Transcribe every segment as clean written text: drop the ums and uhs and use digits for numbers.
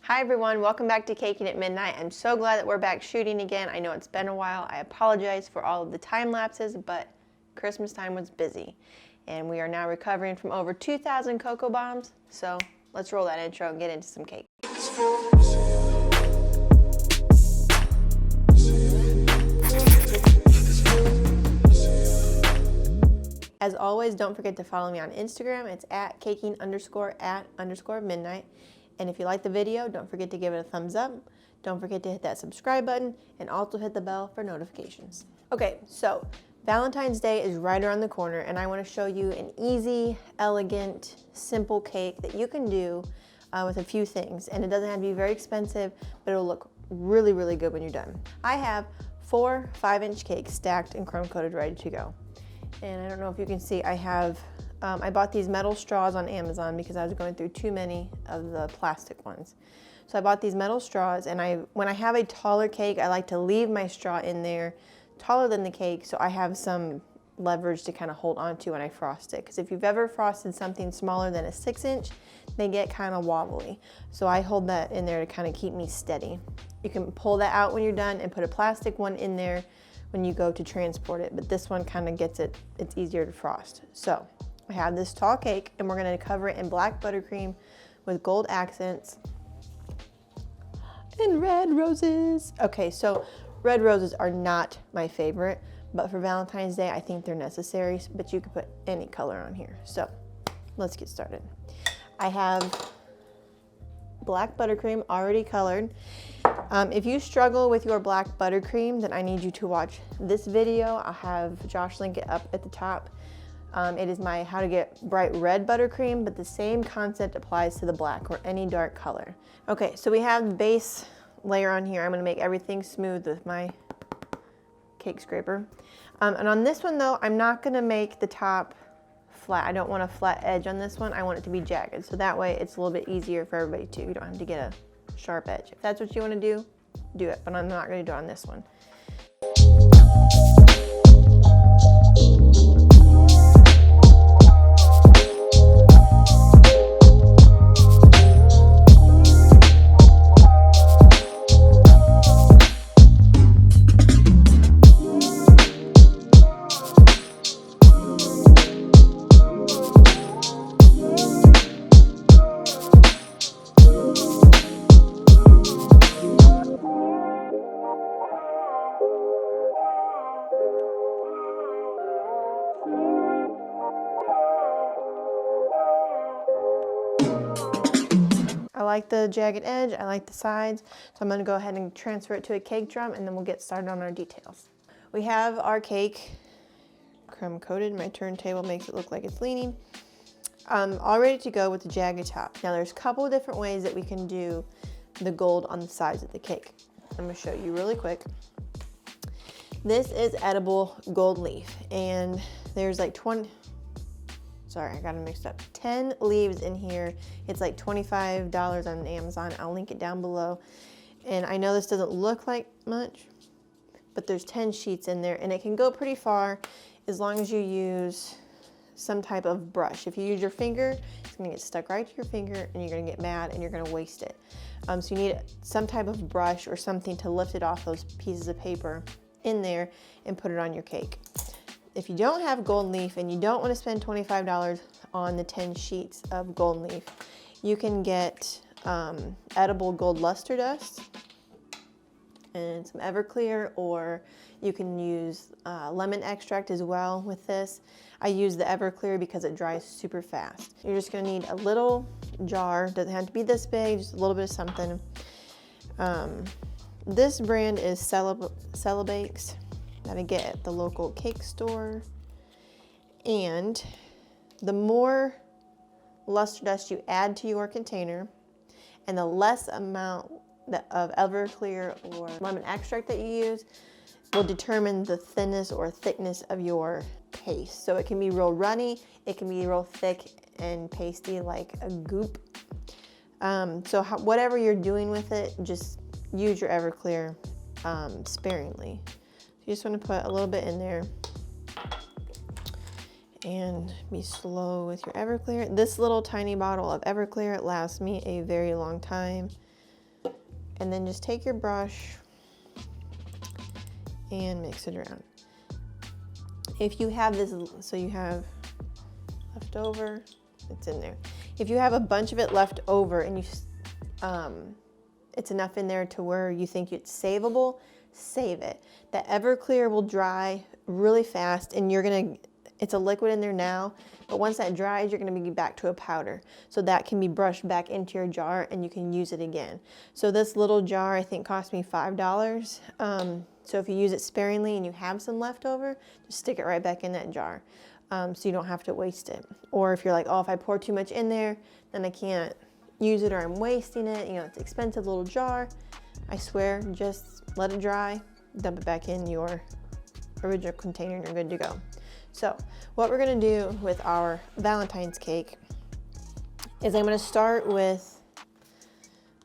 Hi everyone, welcome back to Caking at Midnight. I'm so glad that we're back shooting again. I know it's been a while. I apologize for all of the time lapses, but Christmas time was busy. And we are now recovering from over 2,000 cocoa bombs. So let's roll that intro and get into some cake. As always, don't forget to follow me on Instagram. It's at caking_at_midnight. And if you like the video, don't forget to give it a thumbs up. Don't forget to hit that subscribe button and also hit the bell for notifications. Okay, so Valentine's Day is right around the corner and I want to show you an easy, elegant, simple cake that you can do with a few things. And it doesn't have to be very expensive, but it'll look really, really good when you're done. I have 4 5-inch cakes stacked and chrome coated ready to go. And I don't know if you can see, I bought these metal straws on Amazon because I was going through too many of the plastic ones. So I bought these metal straws, and when I have a taller cake, I like to leave my straw in there taller than the cake so I have some leverage to kind of hold on to when I frost it. Because if you've ever frosted something smaller than a 6-inch, they get kind of wobbly. So I hold that in there to kind of keep me steady. You can pull that out when you're done and put a plastic one in there when you go to transport it, but this one kind of gets it, it's easier to frost. So I have this tall cake and we're gonna cover it in black buttercream with gold accents and red roses. Okay, so red roses are not my favorite, but for Valentine's Day, I think they're necessary, but you can put any color on here. So let's get started. I have black buttercream already colored. If you struggle with your black buttercream, then I need you to watch this video. I'll have Josh link it up at the top. It is my how to get bright red buttercream, but the same concept applies to the black or any dark color. Okay, so we have the base layer on here. I'm gonna make everything smooth with my cake scraper. And on this one though, I'm not gonna make the top flat. I don't want a flat edge on this one. I want it to be jagged. So that way it's a little bit easier for everybody too. You don't have to get a sharp edge. If that's what you want to do it, but I'm not going to do it on this one. I like the jagged edge, I like the sides, so I'm going to go ahead and transfer it to a cake drum and then we'll get started on our details. We have our cake crumb coated. My turntable makes it look like it's leaning. All ready to go with the jagged top. Now there's a couple of different ways that we can do the gold on the sides of the cake. I'm going to show you really quick. This is edible gold leaf and there's like 10 leaves in here. It's like $25 on Amazon. I'll link it down below. And I know this doesn't look like much, but there's 10 sheets in there and it can go pretty far as long as you use some type of brush. If you use your finger, it's gonna get stuck right to your finger and you're gonna get mad and you're gonna waste it. So you need some type of brush or something to lift it off those pieces of paper in there and put it on your cake. If you don't have gold leaf and you don't want to spend $25 on the 10 sheets of gold leaf, you can get edible gold luster dust and some Everclear, or you can use lemon extract as well with this. I use the Everclear because it dries super fast. You're just going to need a little jar. Doesn't have to be this big, just a little bit of something. This brand is Cellobakes that I get at the local cake store. And the more luster dust you add to your container and the less amount of Everclear or lemon extract that you use will determine the thinness or thickness of your paste. So it can be real runny, it can be real thick and pasty like a goop. Whatever you're doing with it, just use your Everclear sparingly. You just want to put a little bit in there and be slow with your Everclear. This little tiny bottle of Everclear lasts me a very long time. And then just take your brush and mix it around. If you have this, so you have leftover, it's in there. If you have a bunch of it left over and it's enough in there to where you think it's savable, save it. The Everclear will dry really fast, and it's a liquid in there now, but once that dries, you're gonna be back to a powder. So that can be brushed back into your jar and you can use it again. So this little jar, I think, cost me $5. So if you use it sparingly and you have some left over, just stick it right back in that jar. So you don't have to waste it. Or if you're like, oh, if I pour too much in there, then I can't use it or I'm wasting it. You know, it's an expensive little jar. I swear, just let it dry, dump it back in your original container and you're good to go. So what we're gonna do with our Valentine's cake is I'm gonna start with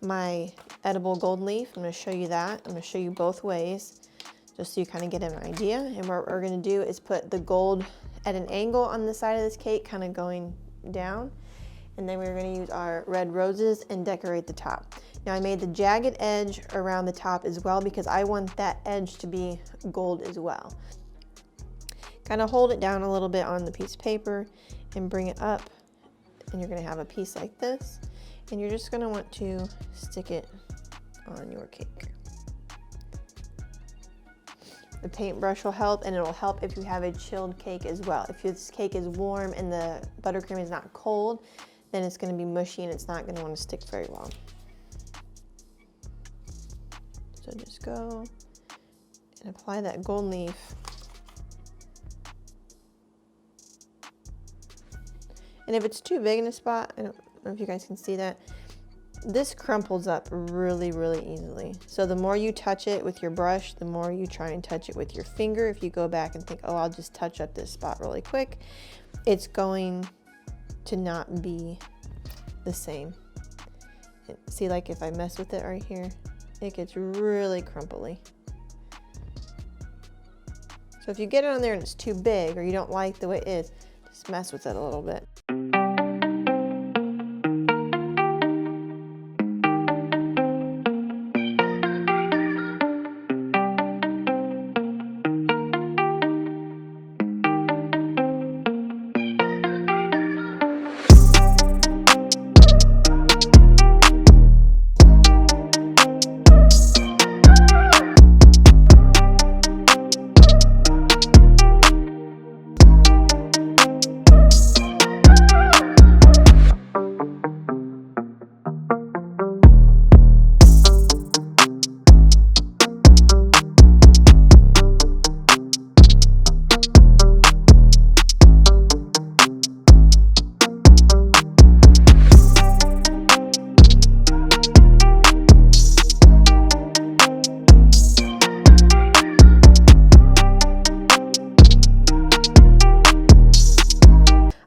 my edible gold leaf. I'm gonna show you that. I'm gonna show you both ways, just so you kind of get an idea. And what we're gonna do is put the gold at an angle on the side of this cake, kind of going down. And then we're gonna use our red roses and decorate the top. Now I made the jagged edge around the top as well because I want that edge to be gold as well. Kind of hold it down a little bit on the piece of paper and bring it up, and you're gonna have a piece like this, and you're just gonna want to stick it on your cake. The paintbrush will help, and it'll help if you have a chilled cake as well. If this cake is warm and the buttercream is not cold, then it's gonna be mushy and it's not gonna wanna stick very well. So just go and apply that gold leaf. And if it's too big in a spot, I don't know if you guys can see that, this crumples up really, really easily. So the more you touch it with your brush, the more you try and touch it with your finger. If you go back and think, oh, I'll just touch up this spot really quick, it's going to not be the same. See, like if I mess with it right here, it gets really crumply. So if you get it on there and it's too big or you don't like the way it is, just mess with it a little bit.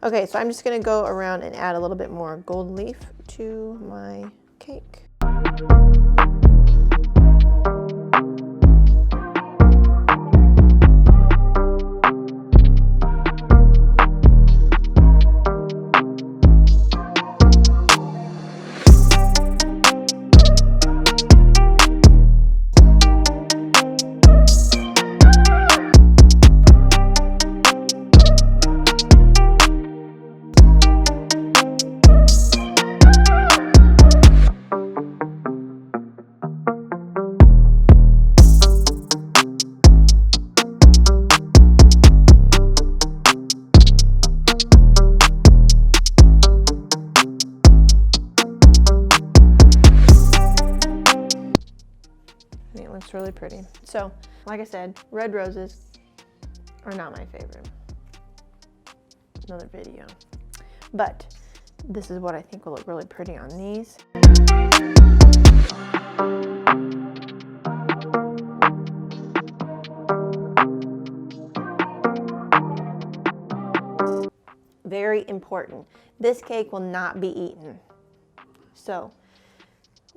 Okay, so I'm just gonna go around and add a little bit more gold leaf to my cake. It looks really pretty. So, like I said, red roses are not my favorite. Another video. But this is what I think will look really pretty on these. Very important. This cake will not be eaten. So,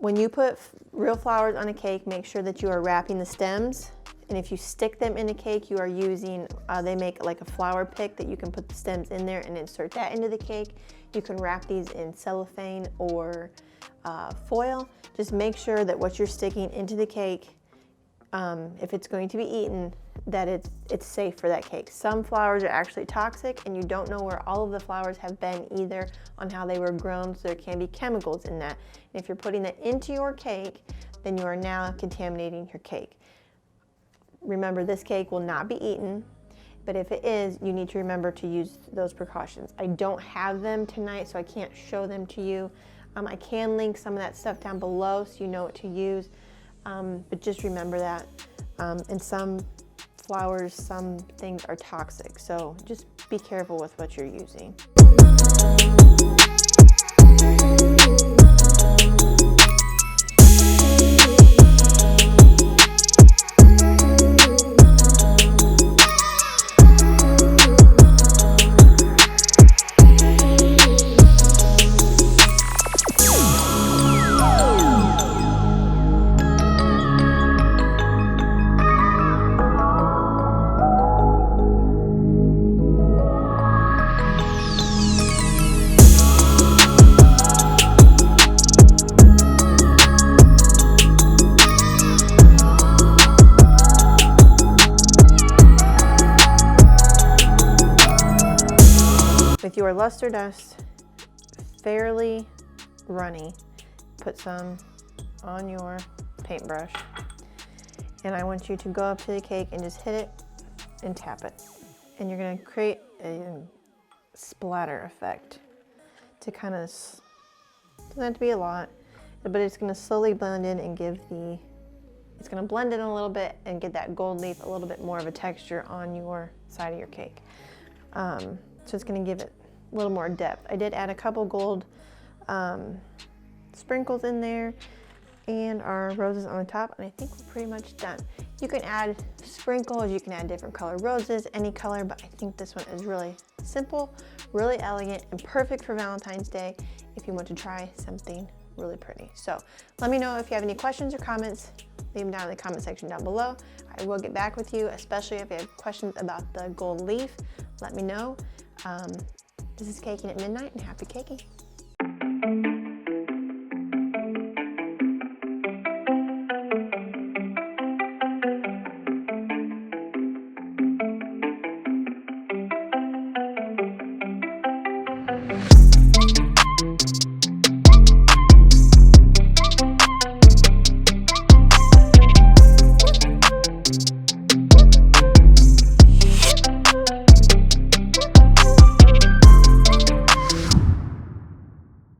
when you put real flowers on a cake, make sure that you are wrapping the stems And if you stick them in a cake, you are using, they make like a flower pick that you can put the stems in there and insert that into the cake. You can wrap these in cellophane or foil. Just make sure that what you're sticking into the cake, if it's going to be eaten, that it's safe for that cake. Some flowers are actually toxic, and you don't know where all of the flowers have been either on how they were grown, so there can be chemicals in that. And if you're putting that into your cake, then you are now contaminating your cake. Remember, this cake will not be eaten, but if it is, you need to remember to use those precautions. I don't have them tonight, so I can't show them to you. I can link some of that stuff down below so you know what to use, but just remember that. And some flowers, some things are toxic, so just be careful with what you're using. With your luster dust fairly runny, put some on your paintbrush, and I want you to go up to the cake and just hit it and tap it. And you're gonna create a splatter effect to kind of, doesn't have to be a lot, but it's gonna slowly blend in and it's gonna blend in a little bit and get that gold leaf a little bit more of a texture on your side of your cake. So it's gonna give it a little more depth. I did add a couple gold sprinkles in there and our roses on the top, and I think we're pretty much done. You can add sprinkles, you can add different color roses, any color, but I think this one is really simple, really elegant, and perfect for Valentine's Day if you want to try something really pretty. So let me know if you have any questions or comments. Leave them down in the comment section down below. I will get back with you, especially if you have questions about the gold leaf. Let me know. This is Caking at Midnight, and happy caking.